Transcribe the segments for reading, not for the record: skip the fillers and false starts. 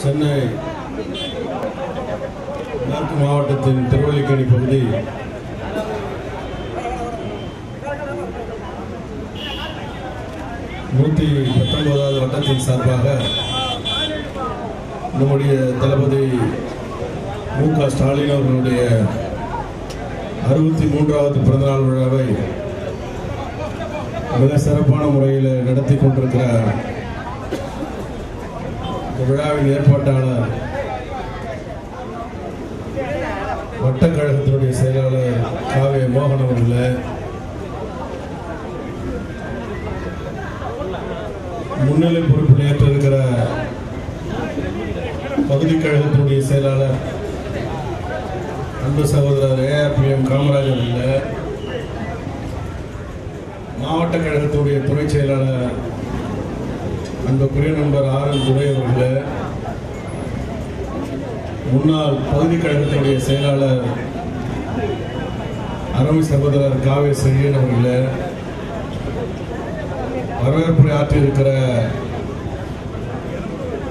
சென்னை மேற்கு மாவட்டத்தின் திருவல்லிக்கேணி பகுதி நூற்றி 19வது வட்டத்தின் சார்பாக நம்முடைய தளபதி மு.க. ஸ்டாலின் அவர்களுடைய 63வது பிறந்தநாள் விழாவை மிக சிறப்பான முறையில் நடத்தி கொண்டிருக்கிற இந்த விழாவின் ஏற்பாட்டாளர் வட்டக்கழகத்தினுடைய செயலாளர் காவே மோகன் அவர்களே, முன்னிலை பொறுப்பில் ஏற்றிருக்கிற பகுதி கழகத்தினுடைய செயலாளர் அன்பு சகோதரர் ARPM காமராஜ் அவர்களே, மாவட்ட கழகத்துடைய துணை செயலாளர் அன்புக்குரிய நண்பர் RN துரை அவர்களே, முன்னாள் பகுதி கழகத்துடைய செயலாளர் அருமை சகோதரர் காவே செழியன் அவர்களே, வரவேற்புரை ஆற்றியிருக்கிற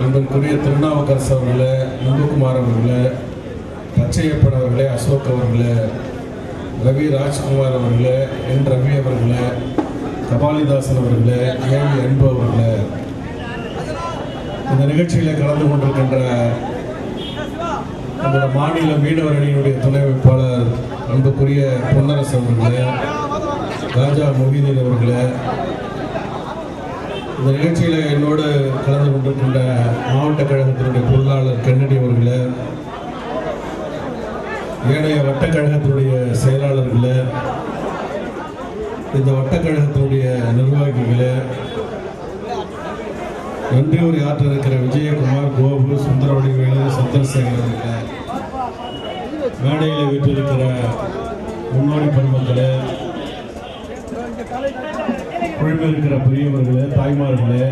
அன்புக்குரிய திருநாவுக்கரசு அவர்களே, நந்தகுமார் அவர்களே, பச்சையப்பன் அவர்களே, அசோக் அவர்களே, ரவி ராஜ்குமார் அவர்களே, என் ரவி அவர்களே, கபாலிதாசன் அவர்களே, ஏவி அன்பு அவர்களே, இந்த நிகழ்ச்சியில் கலந்து கொண்டிருக்கின்ற நம்முடைய மாநில மீனவர் அணியினுடைய துணை அமைப்பாளர் அன்புக்குரிய பொன்னரசு அவர்களே, ராஜா மொஹிதீன் அவர்களே, இந்த நிகழ்ச்சியில் என்னோடு கலந்து கொண்டிருக்கின்ற மாவட்ட கழகத்தினுடைய பொருளாளர் கென்னடி அவர்களே, ஏனைய வட்டக்கழகத்தினுடைய செயலாளர்களே, இந்த வட்டக்கழகத்தினுடைய நிர்வாகிகளே, நன்றி உரை ஆற்ற இருக்கிற விஜயகுமார், கோபு, சுந்தரவடிவேலு, சந்திரசேகர் அவர்களே, மேடையில் வீட்டிருக்கிற முன்னோடி பெருமக்களே, குழுமிருக்கிற பெரியவர்களே, தாய்மார்களே,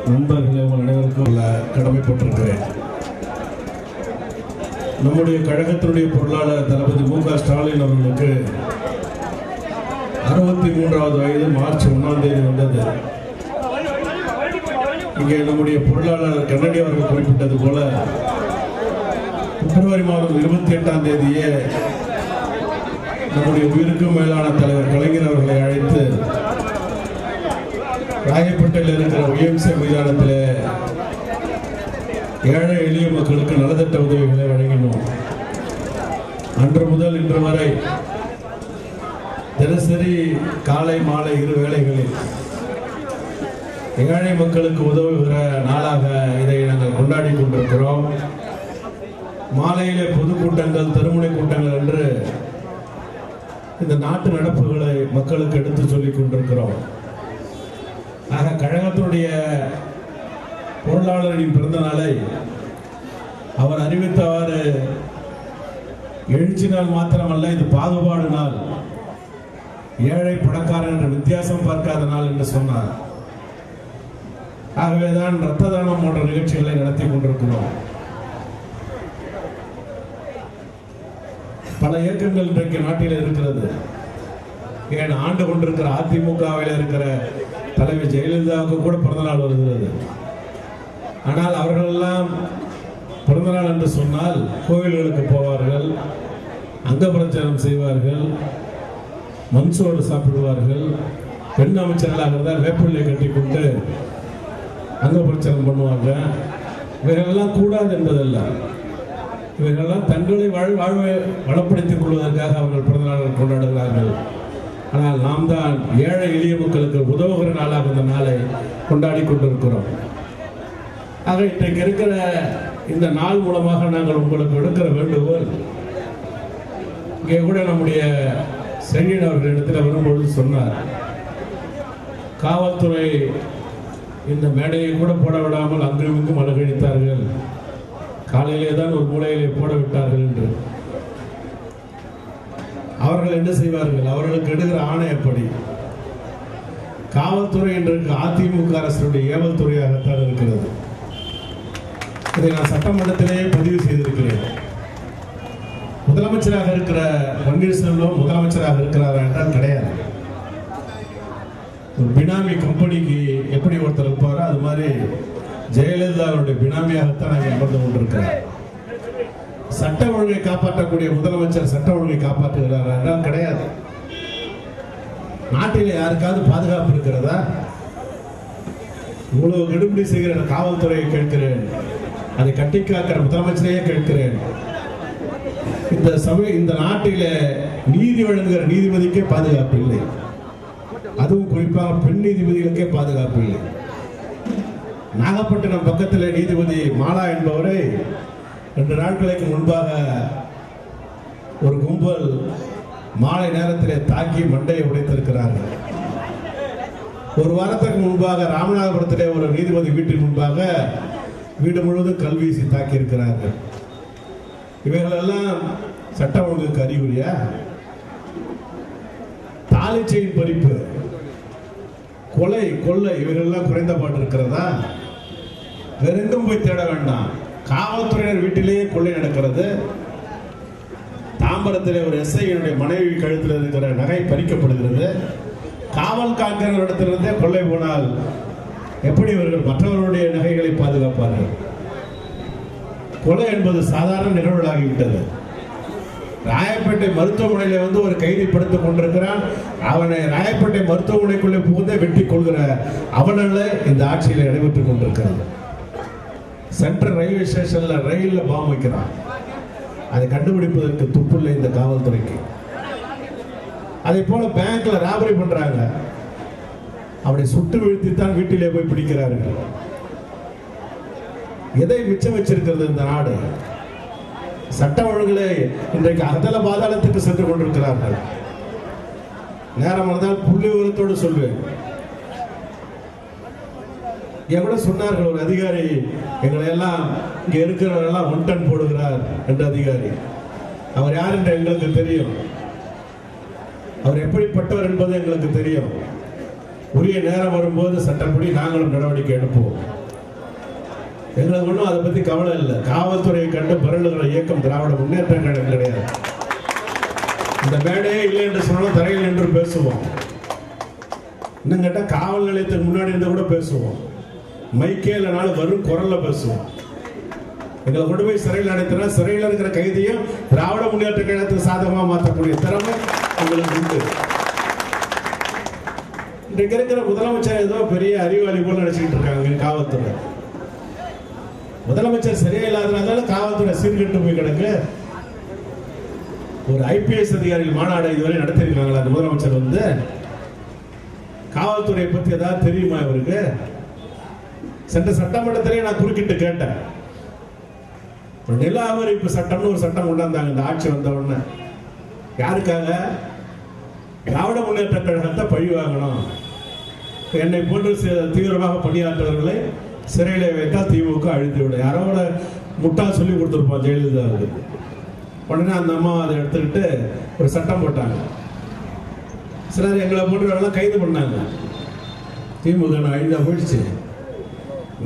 நண்பர்களே, உங்கள் அனைவருக்கும் கடமைப்பட்டிருக்கிறேன். நம்முடைய கழகத்தினுடைய பொருளாளர் தளபதி மு.க. ஸ்டாலின் அவர்களுக்கு 63வது வயது மார்ச் 1ஆம் தேதி வந்தது. இங்கே நம்முடைய பொருளாளர் கென்னடி அவர்கள் குறிப்பிட்டது போல பிப்ரவரி மாதம் 28ஆம் தேதியே நம்முடைய உயிருக்கும் மேலான தலைவர் கலைஞர் அவர்களை அழைத்து ராயப்பேட்டையில் இருக்கிற YMCA மைதானத்தில் ஏழை எளிய மக்களுக்கு நலத்திட்ட உதவிகளை வழங்கினோம். அன்று முதல் இன்று வரை தினசரி காலை மாலை 2 வேளைகளில் ஏழை மக்களுக்கு உதவுகிற நாளாக இதை நாங்கள் கொண்டாடி கொண்டிருக்கிறோம். மாலையிலே பொதுக்கூட்டங்கள், தெருமுனை கூட்டங்கள் என்று இந்த நாட்டு நடப்புகளை மக்களுக்கு எடுத்து சொல்லிக் கொண்டிருக்கிறோம். ஆக கழகத்தினுடைய பொருளாளரின் பிறந்த நாளை அவர் அறிவித்தவாறு எழுச்சி நாள் மாத்திரமல்ல, இது பாகுபாடு நாள், ஏழை பணக்காரன் என்ற வித்தியாசம் பார்க்காத நாள் என்று சொன்னார். ஆகவேதான் இரத்த தானம் போன்ற நிகழ்ச்சிகளை நடத்தி கொண்டிருக்கிறோம். பல இயக்கங்கள் இன்றைக்கு நாட்டில் இருக்கிறது. ஏன் ஆண்டு கொண்டிருக்கிற அதிமுகவில் இருக்கிற தலைவர் ஜெயலலிதாவுக்கு கூட பிறந்தநாள் வருகிறது. ஆனால் அவர்களெல்லாம் பிறந்தநாள் என்று சொன்னால் கோவில்களுக்கு போவார்கள், அங்கப்பிரச்சாரம் செய்வார்கள், மண்சோறு சாப்பிடுவார்கள், பெண் அமைச்சர்களாக இருந்தால் வேப்பிள்ளை கட்டி கொண்டு அங்கப்பிரச்சாரம் பண்ணுவாங்க. இவைகளெல்லாம் கூடாது என்பதல்ல, இவைகளெல்லாம் தங்களை வாழ்வை வளப்படுத்திக் கொள்வதற்காக அவர்கள் பிறந்தநாள் கொண்டாடுகிறார்கள். ஆனால் நாம் தான் ஏழை எளிய மக்களுக்கு உதவுகிற நாளாக இந்த நாளை கொண்டாடி கொண்டிருக்கிறோம். ஆக இன்றைக்கு இருக்கிற இந்த நாள் மூலமாக நாங்கள் உங்களுக்கு எடுக்கிற வேண்டுகோள், இங்கே கூட நம்முடைய செழியன் அவர்களிடத்தில் வரும்பொழுது சொன்னார், காவல்துறை இந்த மேடையை கூட போட விடாமல் அங்கும் இங்கும் அலங்கழித்தார்கள், காலையிலே தான் ஒரு மூலையிலே போட விட்டார்கள் என்று. அவர்கள் என்ன செய்வார்கள்? அவர்களுக்கு எடுக்கிற ஆணை எப்படி? காவல்துறை இன்றைக்கு அதிமுக அரசுடைய ஏவல் துறையாகத்தான் இருக்கிறது. இதை நான் சட்டமன்றத்திலேயே பதிவு செய்திருக்கிறேன். முதலமைச்சராக இருக்கிற பன்னீர்செல்வம் முதலமைச்சராக இருக்கிறாரா என்றால் கிடையாது. ஒரு பினாமி கம்பெனிக்கு எப்படி ஒருத்தர் இருப்பாரோ அது மாதிரி ஜெயலலிதா ஜெயலலிதா அவருடைய பினாமியாகத்தான் அங்கே அமர்ந்து கொண்டிருக்கிறார். சட்ட ஒழுங்கை காப்பாற்றக்கூடிய முதலமைச்சர் சட்ட ஒழுங்கை காப்பாற்றுகிறார் என்றால் கிடையாது. நாட்டில் யாருக்காவது பாதுகாப்பு இருக்கிறதா? இவ்வளவு கெடுபிடி செய்கிற காவல்துறையை கேட்கிறேன், அதை கட்டி காக்கிற முதலமைச்சரையே கேட்கிறேன். இந்த நாட்டில நீதி வழங்குகிற நீதிபதிக்கே பாதுகாப்பு இல்லை. அதுவும் குறிப்பாக பெண் நீதிபதிகளுக்கே பாதுகாப்பு இல்லை. நாகப்பட்டினம் பக்கத்தில் நீதிபதி மாலா என்பவரை 2 நாட்களுக்கு முன்பாக ஒரு கும்பல் மாலை நேரத்திலே தாக்கி மண்டையை உடைத்திருக்கிறார்கள். ஒரு வாரத்திற்கு முன்பாக ராமநாதபுரத்திலே ஒரு நீதிபதி வீட்டின் முன்பாக வீடு முழுவதும் கல்வீசி தாக்கி இருக்கிறார்கள். இவைகளெல்லாம் சட்ட ஒழுங்குக்கு அறிகுறியா? தாலி செயின் பறிப்பு, கொலை, கொள்ளை இவைகளெல்லாம் குறைந்தபாடு இருக்கிறதா? வேறெங்கும் போய் தேட வேண்டாம். காவல்துறையினர் வீட்டிலேயே கொள்ளை நடக்கிறது. தாம்பரத்திலே ஒரு எஸ்ஐயினுடைய மனைவி கழுத்தில் இருக்கிற நகை பறிக்கப்படுகிறது. காவல் காக்கிறவரிடத்திலிருந்தே கொள்ளை போனால் எப்படி இவர்கள் மற்றவர்களுடைய நகைகளை பாதுகாப்பார்கள்? கொலை என்பது சாதாரண நிகழ்வுகளாகிவிட்டது. ராயப்பேட்டை மருத்துவமனையில ஒரு கைதி படுத்துக் கொண்டிருக்கிறான். அவனை ராயப்பேட்டை மருத்துவமனைக்குள்ளே புகுந்தே வெட்டி கொள்கிற அவலங்களை இந்த ஆட்சியில் நடைபெற்றுக் கொண்டிருக்கிறது. சென்ட்ரல் ரயில்வே ஸ்டேஷன்ல ரயில்ல பாம்பு வைக்கிறான். அதை கண்டுபிடிப்பதற்கு துப்புள்ள இந்த காவல்துறைக்கு. அதே போல பேங்க்ல ராபரி பண்றாங்க. அப்படி சுட்டு வீழ்த்தித்தான் வீட்டிலே போய் பிடிக்கிறார்கள். எதை மிச்சம் வச்சிருக்கிறது இந்த நாடு? சட்ட ஒழுங்குகளை இன்றைக்கு அதல பாதாளத்துக்கு சென்று கொண்டிருக்கிறார்கள். நேரம் இருந்தால் புள்ளி விவரத்தோடு சொல்வேன். எவ்வளவு சொன்னார்கள் ஒரு அதிகாரி, எங்களை எல்லாம் இங்க இருக்கிறவரெல்லாம் 1 டன் போடுகிறார் என்ற அதிகாரி. அவர் யார் என்று எங்களுக்கு தெரியும். அவர் எப்படிப்பட்டவர் என்பது எங்களுக்கு தெரியும். உரிய நேரம் வரும்போது சட்டப்படி நாங்களும் நடவடிக்கை எடுப்போம். எங்களுக்கு ஒன்றும் அதை பத்தி கவலை இல்லை. காவல்துறையை கண்டு பிறழுகிற இயக்கம் திராவிட முன்னேற்ற கழகம் கிடையாது. இந்த மேடையே இல்லை என்று சொன்னாலும் தரையில் என்று பேசுவோம். இன்னும் கேட்டால் காவல் நிலையத்துக்கு முன்னாடி இருந்து கூட பேசுவோம். மைக்கே இல்லைனாலும் வரும் குரல்ல பேசுவோம். எங்களை கொண்டு போய் சிறையில் அடைத்தனா சிறையில் இருக்கிற கைதியும் திராவிட முன்னேற்ற கழகத்துக்கு சாதகமாக மாற்றக்கூடிய திறமை எங்களுக்கு உண்டு. இன்றைக்கு இருக்கிற முதலமைச்சர் ஏதோ பெரிய அறிவாளி போல நினைச்சுக்கிட்டு இருக்காங்க காவல்துறை. முதலமைச்சர் சரியா இல்லாதனால காவல்துறை சீர்கெட்டு போய் கிடக்கு. ஒரு ஐபிஎஸ் அதிகாரிகள் மாநாடு இதுவரை நடத்திருக்காங்களா? அந்த முதலமைச்சர் காவல்துறையை பத்தி ஏதாவது தெரியுமா இவருக்கு? சென்ற சட்டமன்றத்திலே நான் குறுக்கிட்டு கேட்டேன். நில அபகரிப்பு சட்டம்னு ஒரு சட்டம் கொண்டாந்தாங்க இந்த ஆட்சி வந்த உடனே. யாருக்காக? திராவிட முன்னேற்ற கழகத்தை பழி வாங்கணும். என்னை போன்று தீவிரமாக பணியாற்றவர்களை சிறையில வைத்தால் திமுக அழித்து விட. யாரோட முட்டாள் சொல்லி கொடுத்துருப்பான் ஜெயலலிதாவுக்கு. உடனே அந்த அம்மா அதை எடுத்துக்கிட்டு ஒரு சட்டம் போட்டாங்க. சிலர் எங்களை போன்றவர்கள்லாம் கைது பண்ணாங்க. திமுக அழிந்தா போயிடுச்சு.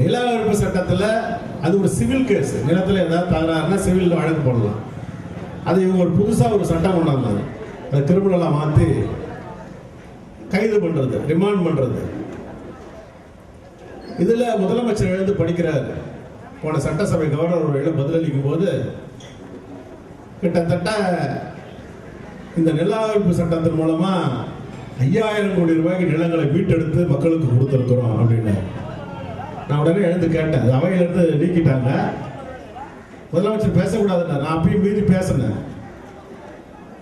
நில அபகரிப்பு சட்டத்தில் அது ஒரு சிவில் கேஸ். நிலத்தில் ஏதாவது தகராறுனா சிவில் வழக்கு போடலாம். அது இவங்க ஒரு புதுசாக ஒரு சட்டம் கொண்டாந்தாங்க. அதை கிரிமினலாக மாற்றி கைது பண்ணுறது, ரிமாண்ட் பண்ணுறது. இதில் முதலமைச்சர் எழுந்து படிக்கிறார். போன சட்டசபை கவர்னர் அவர்கள் பதிலளிக்கும் போது கிட்டத்தட்ட இந்த நில அபகரிப்பு சட்டத்தின் மூலமா 5000 கோடி ரூபாய்க்கு நிலங்களை மீட்டெடுத்து மக்களுக்கு கொடுத்துருக்கிறோம் அப்படின்னு நான் உடனே எழுந்து கேட்டேன். அது அவையிலிருந்து நீக்கிட்டாங்க. முதலமைச்சர் பேசக்கூடாதுன்னா நான் அப்பயும் மீறி பேசினேன்.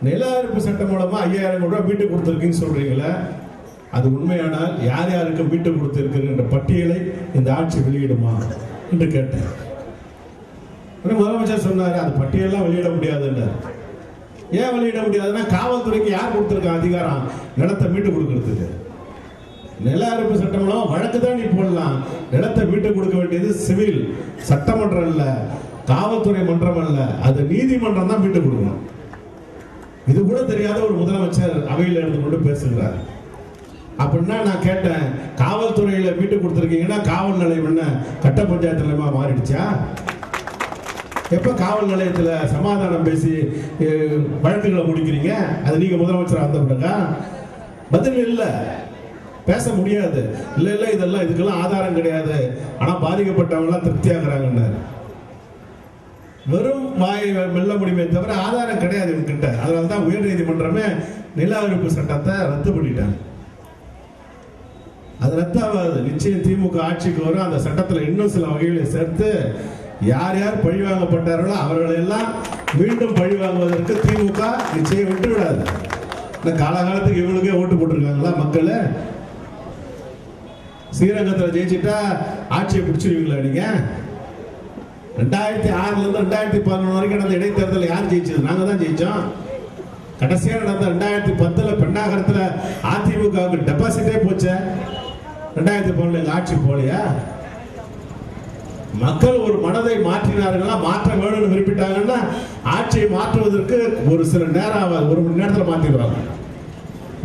நில அபகரிப்பு சட்டம் மூலமா 5000 கோடி ரூபாய் மீட்டு கொடுத்துருக்கீங்கன்னு சொல்றீங்களே, அது உண்மையானால் யார் யாருக்கு மீட்டு கொடுத்திருக்கின்ற பட்டியலை இந்த ஆட்சி வெளியிடுமா என்று கேட்டேன். முதலமைச்சர் சொன்னாரு அது பட்டியலாம் வெளியிட முடியாதுன்னு. ஏன் வெளியிட முடியாதுன்னா காவல்துறைக்கு யார் கொடுத்திருக்காங்க அதிகாரம் நிலத்தை மீட்டு கொடுக்கறதுக்கு? நில அபகரிப்பு சட்டம் மூலம் வழக்கு தான் நீ போடலாம். நிலத்தை மீட்டு கொடுக்க வேண்டியது சிவில் சட்டமன்றம் இல்ல, காவல்துறை மன்றம் அல்ல, அது நீதிமன்றம் தான் மீட்டு கொடுக்கணும். இது கூட தெரியாத ஒரு முதலமைச்சர் அவையில் இருந்து கொண்டு பேசுகிறார். அப்படின்னா நான் கேட்டேன், காவல்துறையில மீட்டு கொடுத்துருக்கீங்கன்னா காவல் நிலையம் என்ன கட்ட பஞ்சாயத்து நிலையமா மாறிடுச்சா? எப்ப காவல் நிலையத்துல சமாதானம் பேசி வழக்குகளை முடிக்கிறீங்க? அது நீங்க முதலமைச்சர் வந்த பிறகா? பதில் இல்லை. பேச முடியாது. இல்ல இல்ல இதெல்லாம் இதுக்கெல்லாம் ஆதாரம் கிடையாது, ஆனா பாதிக்கப்பட்டவங்க எல்லாம் திருப்தியாகிறாங்கன்னாரு. வெறும் வாயை மெல்ல முடியுமே தவிர ஆதாரம் கிடையாது இவங்கிட்ட. அதனால்தான் உயர் நீதிமன்றமே நில அறிவிப்பு சட்டத்தை ரத்து பண்ணிட்டாங்க. அது ரத்தாவாது. நிச்சயம் திமுக ஆட்சிக்கு வரும். அந்த சட்டத்தில் இன்னும் சில வகைகளை சேர்த்து யார் யார் பழிவாங்கப்பட்டார்களோ அவர்களை எல்லாம் மீண்டும் பழிவாங்குவதற்கு திமுக நிச்சயம் விட்டு விடாது. இந்த காலகாலத்துக்கு இவங்களுக்கே ஓட்டு போட்டிருக்காங்களா மக்கள்? ஸ்ரீரங்கத்தில் ஜெயிச்சுட்டா ஆட்சியை பிடிச்சிருவீங்களா நீங்க? 2006 இருந்து 2011 வரைக்கும் நடந்த இடைத்தேர்தல் யார் ஜெயிச்சது? நாங்க தான் ஜெயிச்சோம். கடைசியா நடந்த 2010 பெண்ணாகரத்துல அதிமுகவுக்கு டெபாசிட்டே போச்சு. 2011 ஆட்சி போலையா? மக்கள் ஒரு மனதை மாற்றினார்களா, மாற்ற வேணும்னு விரும்பிட்டாங்கன்னா ஆட்சியை மாற்றுவதற்கு ஒரு சில நேரம் ஆகாது, 1 மணி நேரத்தில் மாற்றிடுவாங்க.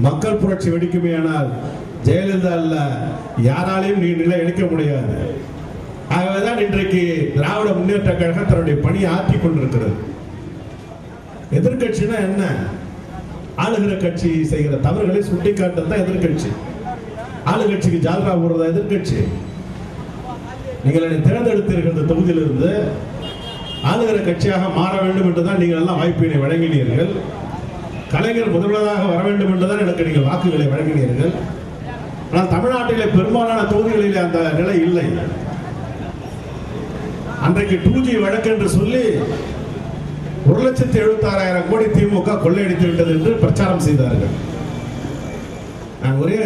மக்கள் புரட்சி வெடிக்குமே ஆனால் ஜெயலலிதா இல்ல யாராலையும் நீ நிலை எடுக்க முடியாது. ஆகவேதான் இன்றைக்கு திராவிட முன்னேற்ற கழகம் தன்னுடைய பணியை ஆற்றிக் கொண்டிருக்கிறது. எதிர்கட்சினா என்ன? ஆளுகிற கட்சி செய்கிற தவறுகளை சுட்டிக்காட்டுதான் எதிர்கட்சி. ஆளுகட்சிக்கு ஜால்ரா போடுறதா எதிர்கட்சி? நீங்கள் என்னை தேர்ந்தெடுத்தீர்கள் இந்த தொகுதியிலிருந்து. ஆளுகிற கட்சியாக மாற வேண்டும் என்றுதான் நீங்கள் எல்லாம் வாய்ப்பினை வழங்கினீர்கள். கலைஞர் முதல்வராக வர வேண்டும் என்றுதான் எனக்கு நீங்கள் வாக்குகளை வழங்கினீர்கள். ஆனால் தமிழ்நாட்டிலே பெரும்பாலான தொகுதிகளிலே அந்த நிலை இல்லை. அன்றைக்கு 2G வழக்கு என்று சொல்லி 1,76,000 கோடி திமுக கொள்ளையடித்து விட்டது என்று பிரச்சாரம் செய்தார்கள். நான் ஒரே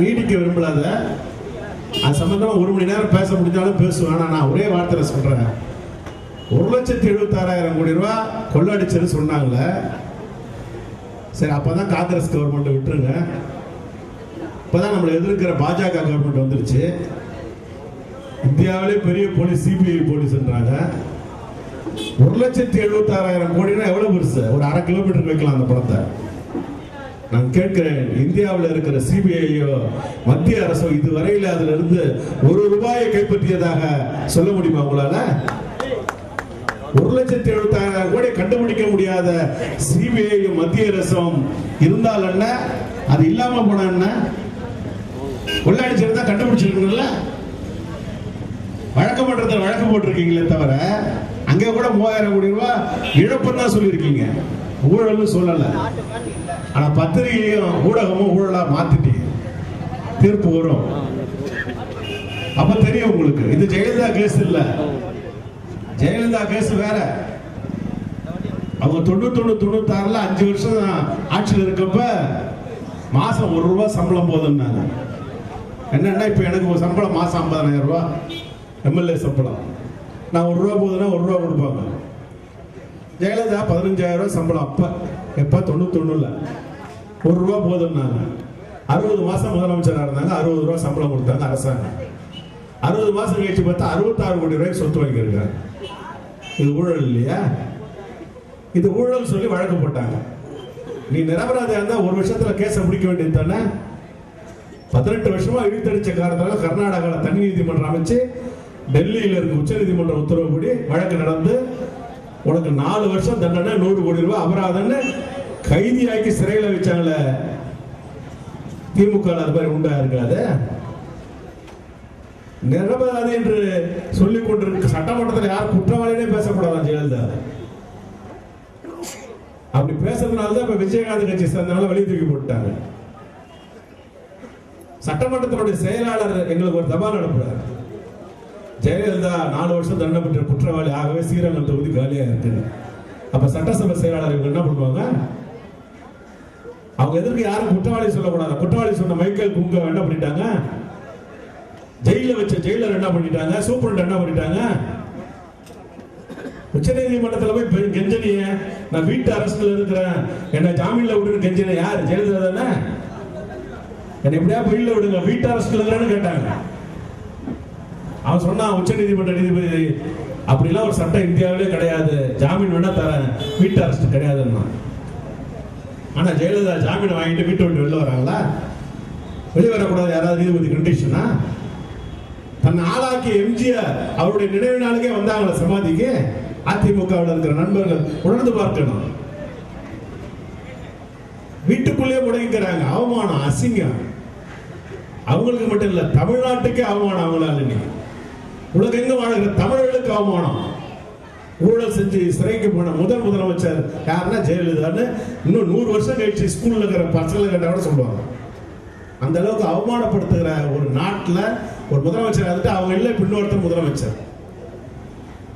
நீடிக்க விரும்பலாத, அது சம்பந்தமா 1 மணி நேரம் பேச முடிஞ்சாலும் பேசுவேன். நான் ஒரே வார்த்தையில சொல்றேன், 1,76,000 கோடி ரூபாய் கொள்ளடிச்சது சொன்னாங்களே. சரி, அப்பதான் காங்கிரஸ் கவர்மெண்ட் விட்டுருங்க. இப்பதான் நம்மளை எதிர்க்கிற பாஜக கவர்மெண்ட் வந்துருச்சு. இந்தியாவிலே பெரிய போலீஸ் சிபிஐ போலீஸ்ன்றாங்க. 1,76,000 கோடினா எவ்வளவு பெருசு? ஒரு 1/2 கிலோமீட்டர் வைக்கலாம் அந்த பணத்தை. நான் கேட்கிறேன், இந்தியாவில் இருக்கிற சிபிஐயோ மத்திய அரசோ இதுவரையில் அதுல இருந்து 1 ரூபாயை கைப்பற்றியதாக சொல்ல முடியுமா உங்களால? 1,76,000 கோடி கண்டுபிடிக்க முடியாத சிபிஐயும் மத்திய அரசும் இருந்தால் என்ன, அது இல்லாம போன என்ன? கொள்ளையடிச்சிருந்தா கண்டுபிடிச்சிருக்கீங்கல்ல. வழக்கு மன்றத்தில் வழக்கு போட்டிருக்கீங்களே தவிர அங்கே கூட 3000 கோடி ரூபாய் இழப்புன்னு தான் சொல்லியிருக்கீங்க, ஊழல்னு சொல்லல. ஆனா பத்திரிகையும் ஊடகமும் ஊழலா மாத்திட்டீங்க. தீர்ப்பு வரும் அப்ப தெரியும் உங்களுக்கு. இது ஜெயலலிதா கேஸ் இல்ல. ஜெயலலிதா கேஸ் வேற. அவங்க 91, 96 5 வருஷம் ஆட்சியில் இருக்கப்ப மாசம் 1 ரூபாய் சம்பளம் போதுன்னாங்க. என்னன்னா இப்ப எனக்கு ஒரு சம்பளம் மாசம் 50,000 ரூபாய் எம்எல்ஏ சம்பளம். நான் 1 ரூபா போதுன்னா 1 ரூபா கொடுப்பாங்க. ஜெயலலிதா 15,000 ரூபாய் சம்பளம். அப்ப எப்ப 91 1 ரூபா போதுன்னாங்க. 60 மாசம் முதலமைச்சராக இருந்தாங்க. 60 ரூபாய் சம்பளம் கொடுத்தாங்க அரசாங்கம். 60 மாசம் கழிச்சு பார்த்தா 66 கோடி ரூபாய் சொத்து வாங்கியிருக்காங்க. இது ஊழல் இல்லையா? இது ஊழல் சொல்லி வழக்கு போட்டாங்க. நீ நிரபராதியா இருந்தா 1 வருஷத்துல கேஸை முடிக்க வேண்டியது தானே? 18 வருஷமா இழுத்தடிச்ச காரணத்தால கர்நாடகாவில் தனி நீதிமன்றம் அமைச்சு டெல்லியில் இருக்க உச்ச நீதிமன்ற உத்தரவுப்படி வழக்கு நடந்து உனக்கு 4 வருஷம் தண்டனை, 100 கோடி ரூபாய் அபராதம்னு கைதியாக்கி சிறையில் வச்சாங்களே. திமுக அது மாதிரி உண்டா இருக்காது? நிரபராதி என்று சொல்லிக் கொண்டிருக்க சட்டமன்றத்தில் யார் குற்றவாளினே பேசக்கூடாதான் ஜெயலலிதா. அப்படி பேசுறதுனாலதான் இப்ப விஜயகாந்த் கட்சி சேர்ந்தனால வெளியே தூக்கி போட்டாங்க. சட்டமன்றத்தினுடைய செயலாளர் எங்களுக்கு ஒரு தபால் அனுப்புறாரு, ஜெயலலிதா 4 வருஷம் தண்டனை பெற்ற குற்றவாளி, ஆகவே ஸ்ரீரங்கம் தொகுதி காலியா இருக்கு. அப்ப சட்டசபை செயலாளர் இவங்க என்ன பண்ணுவாங்க? அவங்க எதற்கு யாரும் குற்றவாளி சொல்லக்கூடாது. குற்றவாளி சொன்ன மைக்கேல் குங்க என்ன பண்ணிட்டாங்க? ஜெயில வச்ச ஜெயிலர் என்ன பண்ணிட்டாங்க? சூப்பரண்ட் என்ன பண்ணிட்டாங்க? உச்ச நீதிமன்றத்தில் போய் கெஞ்சனிய நான் வீட்டு அரசுல இருக்கிறேன், என்ன ஜாமீன்ல விடுன்னு கெஞ்சன யார்? ஜெயலலிதா தானே. என்ன எப்படியா வீட்டுல விடுங்க, வீட்டு அரசுல இருக்கிறேன்னு கேட்டாங்க. அவன் சொன்னான், உச்ச நீதிமன்ற நீதிபதி அப்படிலாம் ஒரு சட்டம் இந்தியாவிலே கிடையாது, ஜாமீன் வேணா தரேன், வீட்டு அரசு கிடையாதுன்னா. ஆனா ஜெயலலிதா ஜாமீன் வாங்கிட்டு வீட்டை விட்டு வெளில வராங்களா? வெளியே வரக்கூடாது யாராவது நீதிபதி கண்டிஷனா? தன் ஆளாக்கி எம்ஜிஆர் அவருடைய நினைவு நாளுக்கே வந்தாங்களா சமாதிக்கு? அதிமுகவில் இருக்கிற நண்பர்கள் உணர்ந்து பார்க்கணும். வீட்டுக்குள்ளேயே முடங்கிக்கிறாங்க. அவமானம், அசிங்கம். அவங்களுக்கு மட்டும் இல்ல, தமிழ்நாட்டுக்கே அவமானம். அவங்களால இன்னைக்கு உலகெங்கும் வாழ்கிற தமிழர்களுக்கு அவமானம். ஊழல் செஞ்சு சிறைக்கு போன முதல் முதலமைச்சர் யாருன்னா ஜெயலலிதான்னு இன்னும் 100 வருஷம் கழிச்சு ஸ்கூல்ல இருக்கிற பசங்களை கேட்டா கூட சொல்லுவாங்க. அந்த அளவுக்கு அவமானப்படுத்துகிற ஒரு நாட்டில் ஒரு முதலமைச்சர் வந்துட்டு அவங்க இல்லை, இன்னொருத்தர் முதலமைச்சர்.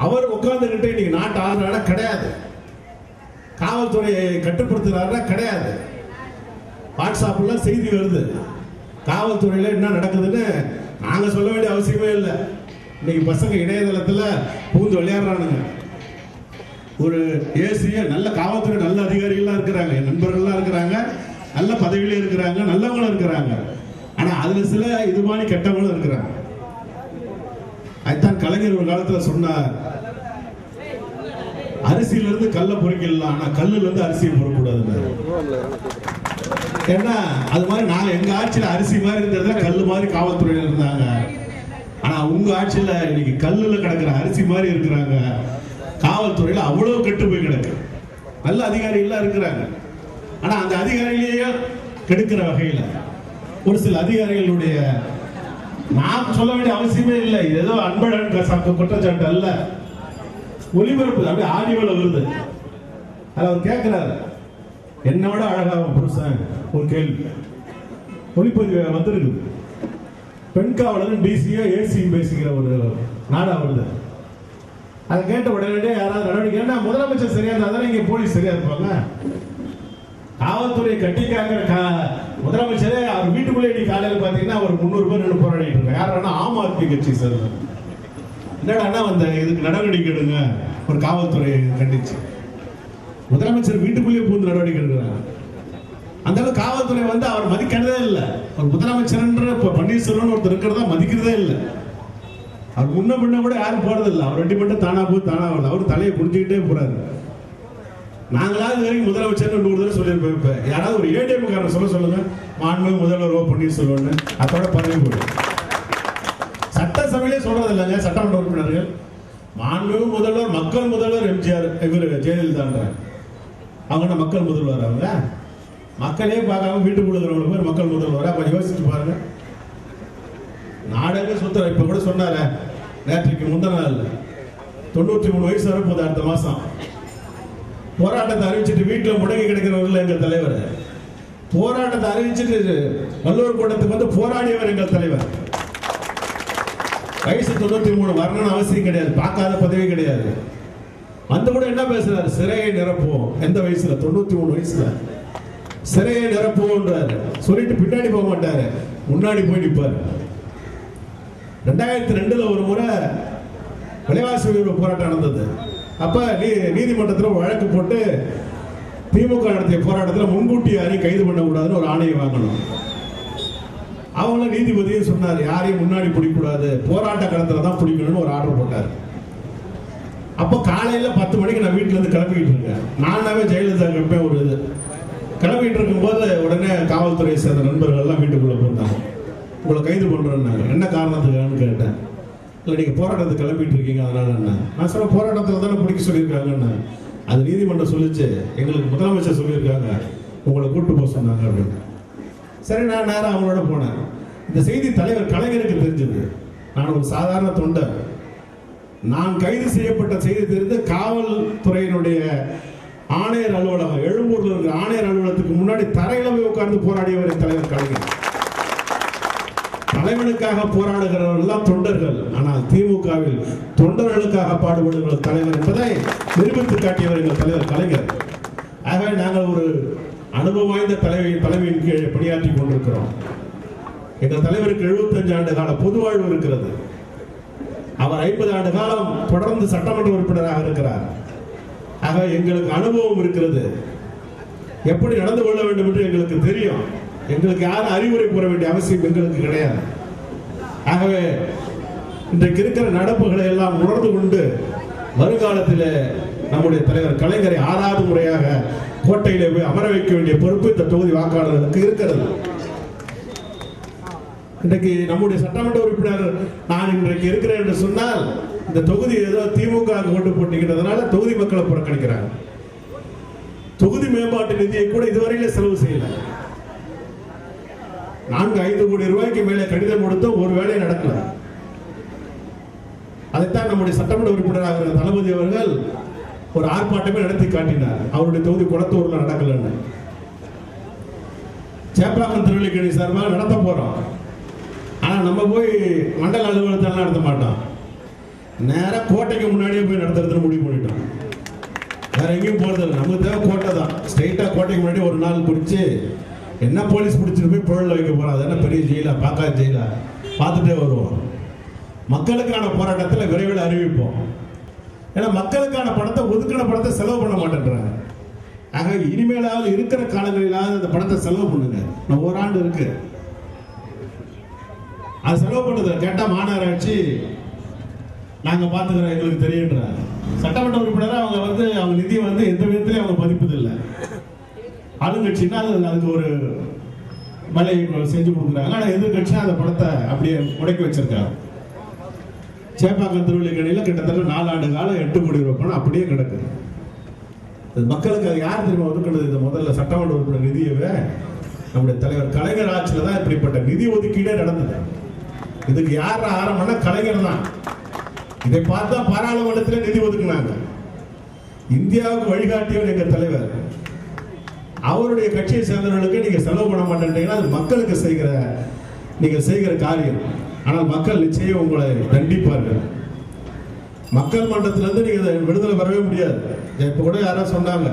அவர் உட்கார்ந்துகிட்டு இன்னைக்கு நாட்டு ஆளுநரா கிடையாது, காவல்துறையை கட்டுப்படுத்துறாருன்னா கிடையாது. வாட்ஸ்அப்ல செய்தி வருது, காவல்துறையில என்ன நடக்குதுன்னு நாங்க சொல்ல வேண்டிய அவசியமே இல்லை. இன்னைக்கு பசங்க இணையதளத்துல பூந்து விளையாடுறானுங்க. ஒரு ஏசிய நல்ல காவல்துறை நல்ல அதிகாரிகள்லாம் இருக்கிறாங்க, என் நண்பர்கள்லாம் இருக்கிறாங்க, நல்ல பதவியில இருக்கிறாங்க, நல்லவங்களும் இருக்கிறாங்க. ஆனா அதுல சில இது மாதிரி கெட்டவங்களும் இருக்கிறாங்க. அதுதான் கலைஞர் ஒரு காலத்துல சொன்னார், அரிசியில இருந்து கல்லை பொறுக்கலாம், ஆனா கல்லுல இருந்து அரிசியை பொறுக்கூடாதுன்னு. ஏன்னா அது மாதிரி நான் எங்க ஆட்சியில அரிசி மாதிரி இருந்ததுல கல்லு மாதிரி காவல்துறையில இருந்தாங்க. ஆனா உங்க ஆட்சியில இன்னைக்கு கல்லுல கிடக்குற அரிசி மாதிரி இருக்கிறாங்க. காவல்துறையில அவ்வளவு கெட்டு போய் கிடக்கு. நல்ல அதிகாரிகள் இருக்கிறாங்க, ஆனா அந்த அதிகாரிகளையே கெடுக்கிற வகையில ஒரு சில அதிகாரிகளுடைய, நான் சொல்ல வேண்டிய அவசியமே இல்லை, ஏதோ அன்பழகன் குற்றச்சாட்டு அல்ல, ஒளிபரப்பு அப்படியே ஆடியோல வருது. அது அவர் கேட்கிறாரு, என்னோட அழகா புருஷன் ஒரு கேள்வி ஒளிப்பதிவு வந்திருக்கு. பெண் காவலர் டிசியோ ஏசியும் பேசிக்கிற ஒரு நாடா வருது. அதை கேட்ட உடனே யாராவது நடவடிக்கை, ஏன்னா முதலமைச்சர் சரியா இருந்தா இங்க போலீஸ் சரியா இருப்பாங்க. காவல்துறை கட்டிக்காங்க முதலமைச்சரே அவர் வீட்டுக்குள்ளே இன்னைக்கு காலையில் பார்த்தீங்கன்னா ஒரு 300 பேர் நின்று போராடிட்டு இருக்காங்க. யாருன்னா ஆம் ஆத்மி கட்சி சார். என்னடா வந்த இதுக்கு நடவடிக்கை எடுங்க, ஒரு காவல்துறை கண்டிச்சு. முதலமைச்சர் வீட்டுக்குள்ளேயே பூந்து நடவடிக்கை எடுக்கிறாங்க. அந்த அளவுக்கு காவல்துறை வந்து அவர் மதிக்கிறதே இல்லை. ஒரு முதலமைச்சர் பன்னீர்செல்வம் ஒருத்தர் இருக்கிறதா மதிக்கிறதே இல்லை. அவர் முன்ன பின்ன கூட யாரும் போறது இல்லை. அவர் ரெண்டு மட்டும் தானா போய் தானா வருது. அவர் தலையை குடிச்சுக்கிட்டே போறாரு. நாங்களாவது வரைக்கும் முதலமைச்சர் 100 தடவை சொல்லியிருப்பேன். யாராவது ஒரு ஏடிஎம் காரன் சொல்லுங்க, மாண்புமிகு முதல்வர் பன்னீர்செல்வம், அதோட பதவி போடும். சட்டசபையிலே சொல்றது இல்லைங்க சட்டமன்ற உறுப்பினர்கள். மாண்புமிகு முதல்வர், மக்கள் முதல்வர் எம்ஜிஆர், இவர் ஜெயலலிதான்றாங்க. அவங்க மக்கள் முதல்வர், அவங்க மக்களே பார்க்காம வீட்டுக்குள்ள இருக்கிறவங்க பேர் மக்கள் முதல்வரா? கொஞ்சம் யோசிச்சு பாருங்க. நாடக சுத்தர இப்ப கூட சொன்னார, நேற்றுக்கு முந்தின நாள் 93 வயசு வரப்போகுது அடுத்த மாசம். போராட்டத்தை அறிவிச்சுட்டு வீட்டில் முடங்கி கிடைக்கிறவர்கள் எங்கள் தலைவர். போராட்டத்தை அறிவிச்சுட்டு வள்ளுவர் கூட்டத்துக்கு வந்து போராடியவர் எங்கள் தலைவர். வயசு 93 வரணும்னு அவசியம் கிடையாது, பார்க்காத பதவி கிடையாது. அந்த கூட என்ன பேசுறாரு, சிறையை நிரப்புவோம். எந்த வயசுல? 93 வயசுல சிறையை நிரப்புவோன்றாரு. சொல்லிட்டு பின்னாடி போக மாட்டாரு, முன்னாடி போய் நிற்பாரு. 2002 ஒரு முறை விலைவாசி உயர்வு போராட்டம் நடந்தது. அப்ப நீதிமன்றத்தில் வழக்கு போட்டு திமுக நடத்திய போராட்டத்தில் முன்கூட்டி யாரையும் கைது பண்ணக்கூடாதுன்னு ஒரு ஆணையை வாங்கணும். அவங்கள நீதிபதியே சொன்னார், யாரையும் முன்னாடி பிடிக்கூடாது, போராட்ட களத்துல தான் பிடிக்கணும்னு ஒரு ஆர்டர் போட்டார். அப்போ காலையில 10 மணிக்கு நான் வீட்டுல இருந்து கிளம்பிக்கிட்டு இருக்கேன். நானாவே ஜெயலலிதா கேட்பேன். ஒரு இது கிளம்பிட்டு இருக்கும்போது உடனே காவல்துறையை சேர்ந்த நண்பர்கள் எல்லாம் வீட்டுக்குள்ள போட்டாங்க. உங்களை கைது பண்றேன்னாங்க. என்ன காரணத்துக்கான்னு கேட்டேன். இல்லை நீங்க போராட்டத்துக்கு கிளம்பிட்டு இருக்கீங்க அதனால என்ன? நான் சொன்ன போராட்டத்தில் தானே பிடிக்க சொல்லியிருக்காங்கன்னு. அது நீதிமன்றம் சொல்லிச்சு, எங்களுக்கு முதலமைச்சர் சொல்லியிருக்காங்க உங்களை கூட்டு போக சொன்னாங்க அப்படின்னு. சரி, நான் நேரம் அவங்களோட போனேன். இந்த செய்தி தலைவர் கலைஞருக்கு தெரிஞ்சது. நான் ஒரு சாதாரண தொண்டர். நான் கைது செய்யப்பட்ட செய்தி தெரிந்து காவல்துறையினுடைய ஆணையர் அலுவலகம், எழும்பூர்ல இருக்கிற ஆணையர் அலுவலகத்துக்கு முன்னாடி தரையில போய் உட்கார்ந்து போராடியவர் தலைவர் கலைஞர். தலைவனுக்காக போராடுகிறவர்கள் தொண்டர்கள், ஆனால் திமுகவில் தொண்டர்களுக்காக பாடுபடுகிற தலைவர் என்பதை நிரூபித்து காட்டியவர் எங்கள் தலைவர் கலைஞர். ஆகவே நாங்கள் ஒரு அனுபவம் வாய்ந்த தலைமையின் கீழே பணியாற்றி கொண்டிருக்கிறோம். எங்கள் தலைவருக்கு 75 ஆண்டு கால பொது வாழ்வு இருக்கிறது. அவர் 50 ஆண்டு காலம் தொடர்ந்து சட்டமன்ற உறுப்பினராக இருக்கிறார். ஆக எங்களுக்கு அனுபவம் இருக்கிறது. எப்படி நடந்து கொள்ள வேண்டும் என்று எங்களுக்கு தெரியும். எங்களுக்கு யாரும் அறிவுரை கூற வேண்டிய அவசியம் எங்களுக்கு கிடையாது. ஆகவே இன்றைக்கு இருக்கிற நடப்புகளை எல்லாம் உணர்ந்து கொண்டு வருங்காலத்தில் நம்முடைய தலைவர் கலைஞரை 6வது முறையாக கோட்டையிலே போய் அமர வைக்க வேண்டிய பொறுப்பு இந்த தொகுதி வாக்காளர்களுக்கு இருக்கிறது. இன்றைக்கு நம்முடைய சட்டமன்ற உறுப்பினர் நான் இன்றைக்கு இருக்கிறேன் என்று சொன்னால் இந்த தொகுதி ஏதோ திமுக கொண்டு போட்டிக்கிறதுனால தொகுதி மக்களை புறக்கணிக்கிறாங்க. தொகுதி மேம்பாட்டு நிதியை கூட இதுவரையில செலவு செய்யல. 4-5 கோடி ரூபாய்க்கு மேலே கடிதம் கொடுத்த ஒரு வேலை நடக்கல. அதைத்தான் நம்முடைய சட்டமன்ற உறுப்பினராக தளபதி அவர்கள் ஒரு ஆர்ப்பாட்டமே நடத்தி காட்டினார். அவருடைய தொகுதி குளத்தூர்ல நடக்கலன்னு. சேப்பாக்கம் திருவள்ளிக்கேணி சார்பாக நடத்த போறோம். ஆனா நம்ம போய் மண்டல அலுவலகத்தில் நடத்த மாட்டோம். நேரா கோட்டைக்கு முன்னாடியே போய் நடத்துறதுன்னு முடிவு பண்ணிட்டோம். வேற எங்கேயும் போறதில்லை. நமக்கு தேவை கோட்டை தான். ஸ்ட்ரெயிட்டா கோட்டைக்கு முன்னாடி ஒரு நாள் குடிச்சு என்ன போலீஸ் பிடிச்சிட்டு போய் பொருள் வைக்க போறோம். அது என்ன பெரிய ஜெயிலா, பார்க்காத ஜெயிலா, பார்த்துட்டே வருவோம். மக்களுக்கான போராட்டத்தில் விரைவில் அறிவிப்போம். ஏன்னா மக்களுக்கான பணத்தை, ஒதுக்கின பணத்தை செலவு பண்ண மாட்டேன்றாங்க. ஆக இனிமேலாவது இருக்கிற காலங்களிலாவது அந்த பணத்தை செலவு பண்ணுங்க. நான் ஓராண்டு இருக்கு, அது செலவு பண்ணது கேட்டா மாநகராட்சி நாங்க பாத்துக்கிறோம், எங்களுக்கு தெரியுன்றாங்க. சட்டமன்ற உறுப்பினராக அவங்க நிதியை எந்த விதத்திலையும் அவங்க மதிப்பதில்லை. ஆளுங்கட்சின்னா அதுக்கு ஒரு மலை செஞ்சு கொடுக்குறாங்க. ஆனால் எதிர்கட்சியா அந்த பணத்தை அப்படியே முடக்கி வச்சிருக்காங்க. சேப்பாக்கம் திருவள்ளிக்கேணியில் கிட்டத்தட்ட 4 ஆண்டு காலம் 8 கோடி ரூபாய் பணம் அப்படியே கிடக்குது. மக்களுக்கு அது யார் தெரியுமா ஒதுக்கினது? இந்த முதல்ல சட்டமன்ற உறுப்பினர் நிதியவே நம்முடைய தலைவர் கலைஞர் ஆட்சியில் தான் இப்படிப்பட்ட நிதி ஒதுக்கீடே நடந்தது. இதுக்கு யார் ஆரம்பம்னா கலைஞர் தான். இதை பார்த்தா பாராளுமன்றத்தில் நிதி ஒதுக்கினாங்க. இந்தியாவுக்கு வழிகாட்டியவர் எங்க தலைவர். அவருடைய கட்சியை சேர்ந்தவர்களுக்கு நீங்க செலவு பண்ண மாட்டேன்றீங்கன்னா அது மக்களுக்கு நீங்க செய்கிற காரியம். ஆனால் மக்கள் நிச்சயம் உங்களை தண்டிப்பார்கள். மக்கள் மன்றத்திலிருந்து நீங்க விடுதலை பெறவே முடியாது. இப்ப கூட யாராவது சொன்னாங்க,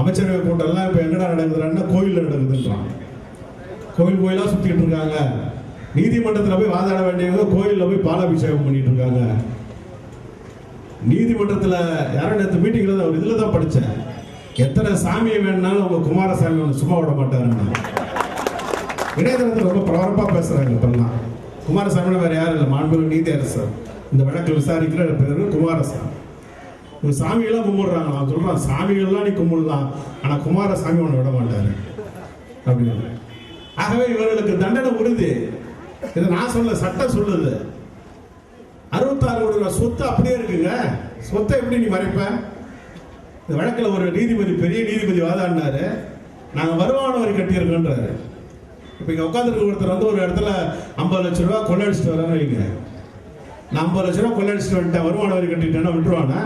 அமைச்சரவை கூட்டம் எல்லாம் இப்ப எங்கடா நடக்குதுன்னா கோயில்ல நடக்குதுன்றான். கோயிலா சுத்திட்டு இருக்காங்க. நீதிமன்றத்தில் போய் வாதாட வேண்டியவங்க கோயிலில் போய் பாலாபிஷேகம் பண்ணிட்டு இருக்காங்க. நீதிமன்றத்தில் யாரும் நேற்று மீட்டிங்ல தான் ஒரு இதுல தான் படித்தேன், எத்தனை சாமியை வேணும்னாலும் உங்க குமாரசாமி சும்மா விட மாட்டாருன்னு. இணையதளத்தில் ரொம்ப பரபரப்பாக பேசுறாங்க. இப்பெல்லாம் குமாரசாமி வேற யாரும் இல்லை, மாண்புமிகு நீதியரசர். இந்த வழக்கு விசாரிக்கிற பேரு குமாரசாமி. இவங்க சாமியெல்லாம் கும்பிடுறாங்க. நான் சொல்றேன், சாமிகள்லாம் நீ கும்பிடலாம், ஆனா குமாரசாமி ஒன்று விட மாட்டாரு அப்படின்னு. ஆகவே இவர்களுக்கு தண்டனை உறுதி. இதை நான் சொல்ல, சட்டம் சொல்லுது. 66 கோடி ரூபாய் சொத்து அப்படியே இருக்குங்க. சொத்தை எப்படி நீ மறைப்ப? இந்த வழக்கில் ஒரு நீதிபதி, பெரிய நீதிபதி வாதாடினாரு, நாங்கள் வருமான வரி கட்டியிருக்கோன்றாரு. இப்போ இங்கே உட்காந்துருக்க ஒருத்தர் ஒரு இடத்துல 50 லட்ச ரூபா கொள்ளடிச்சிட்டு வரான்னு வைங்க. நான் 50 லட்ச ரூபா கொள்ளடிச்சிட்டு வந்துட்டேன், வருமான வரி கட்டிட்டேன்னா விட்டுருவானா?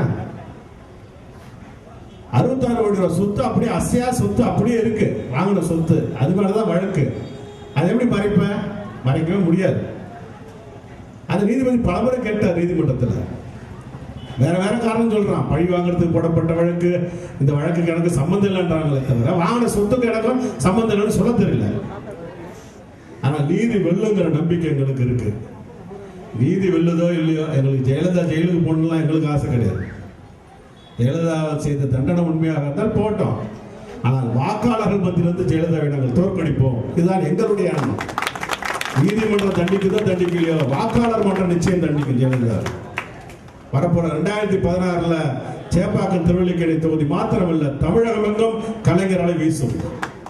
66 கோடி ரூபாய் சொத்து அப்படியே, அசையா சொத்து அப்படியே இருக்கு, வாங்கின சொத்து. அது மேலதான் வழக்கு. அதை எப்படி மறைப்ப? மறைக்கவே முடியாது. அந்த நீதிபதி பலமுறை கேட்டார் நீதிமன்றத்தில். வேற காரணம் சொல்றான், பழி வாங்குறதுக்கு போடப்பட்ட வழக்கு, இந்த வழக்கு எனக்கு சம்பந்தம் இல்லைன்றாங்களே தவிர வாங்கின சொத்துக்கு எனக்கும் சம்பந்தம் இல்லைன்னு சொல்ல தெரியல. ஆனா நீதி வெல்லுங்கிற நம்பிக்கை எங்களுக்கு இருக்கு. நீதி வெல்லுதோ இல்லையோ, எங்களுக்கு ஜெயலலிதா ஜெயிலுக்கு போகணும்லாம் எங்களுக்கு ஆசை கிடையாது. ஜெயலலிதா செய்த தண்டனை உண்மையாக இருந்தால் போட்டோம். ஆனால் வாக்காளர்கள் மத்தியிலிருந்து ஜெயலலிதாவை நாங்கள் தோற்கடிப்போம், இதுதான் எங்களுடைய எண்ணம். நீதிமன்றம் தண்டிக்குதோ தண்டிக்கலையோ, வாக்காளர் மன்றம் நிச்சயம் தண்டிக்கும் ஜெயலலிதா. வரப்போற 2016 சேப்பாக்கம் திருவள்ளிக்கேணி தொகுதி மாத்திரமல்ல, தமிழகம் எங்கும் கலைஞர் அலை வீசும்.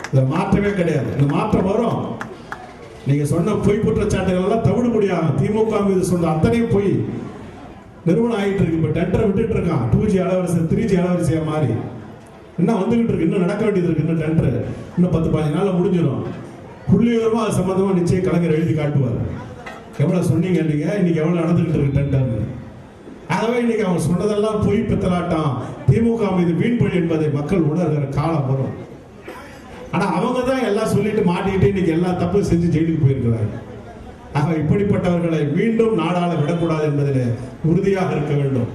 இதுல மாற்றமே கிடையாது. இந்த மாற்றம் வரும். நீங்க சொன்ன பொய் குற்றச்சாட்டுகள் எல்லாம் தவிடு முடியாது. திமுக மீது சொன்ன அத்தனையும் பொய் நிறுவனம் ஆகிட்டு இருக்கு. இப்ப டெண்டரை விட்டுட்டு இருக்கான். 2G அலவரிசை 3G அலவரிசையா மாறி இன்னும் வந்துகிட்டு இருக்கு. இன்னும் நடக்க வேண்டியது இருக்கு. இன்னும் டெண்டர் இன்னும் 10-15 நாள்ல முடிஞ்சிடும். புள்ளிவிவரமா அது சம்பந்தமா நிச்சயம் கலைஞர் எழுதி காட்டுவார். எவ்வளவு சொன்னீங்க நீங்க, இன்னைக்கு எவ்வளவு நடந்துகிட்டு இருக்கு டெண்டர். ஆகவே இன்னைக்கு அவங்க சொன்னதெல்லாம் பொய் பித்தலாட்டம், திமுக மீது வீண்பழி என்பதை மக்கள் உணர்கிற காலம் வரும். ஆனா அவங்க தான் எல்லாம் சொல்லிட்டு மாட்டிக்கிட்டு இன்னைக்கு எல்லா தப்பு செஞ்சு ஜெயிலுக்கு போயிருக்கிறாங்க. ஆக இப்படிப்பட்டவர்களை மீண்டும் நாடாள விடக்கூடாது என்பதில் உறுதியாக இருக்க வேண்டும்.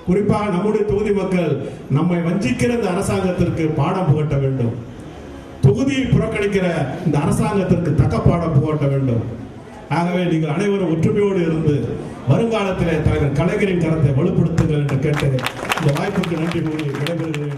குறிப்பாக நம்முடைய தொகுதி மக்கள் நம்மை வஞ்சிக்கிற இந்த அரசாங்கத்திற்கு பாடம் புகட்ட வேண்டும். தொகுதியை புறக்கணிக்கிற இந்த அரசாங்கத்திற்கு தக்க பாடம் புகட்ட வேண்டும். ஆகவே நீங்கள் அனைவரும் ஒற்றுமையோடு இருந்து வருங்காலத்திலே தலைவர் கலைஞரின் கரத்தை வலுப்படுத்துங்கள் என்று கேட்டு இந்த வாய்ப்புக்கு நன்றி கூறி விடைபெறுகிறேன்.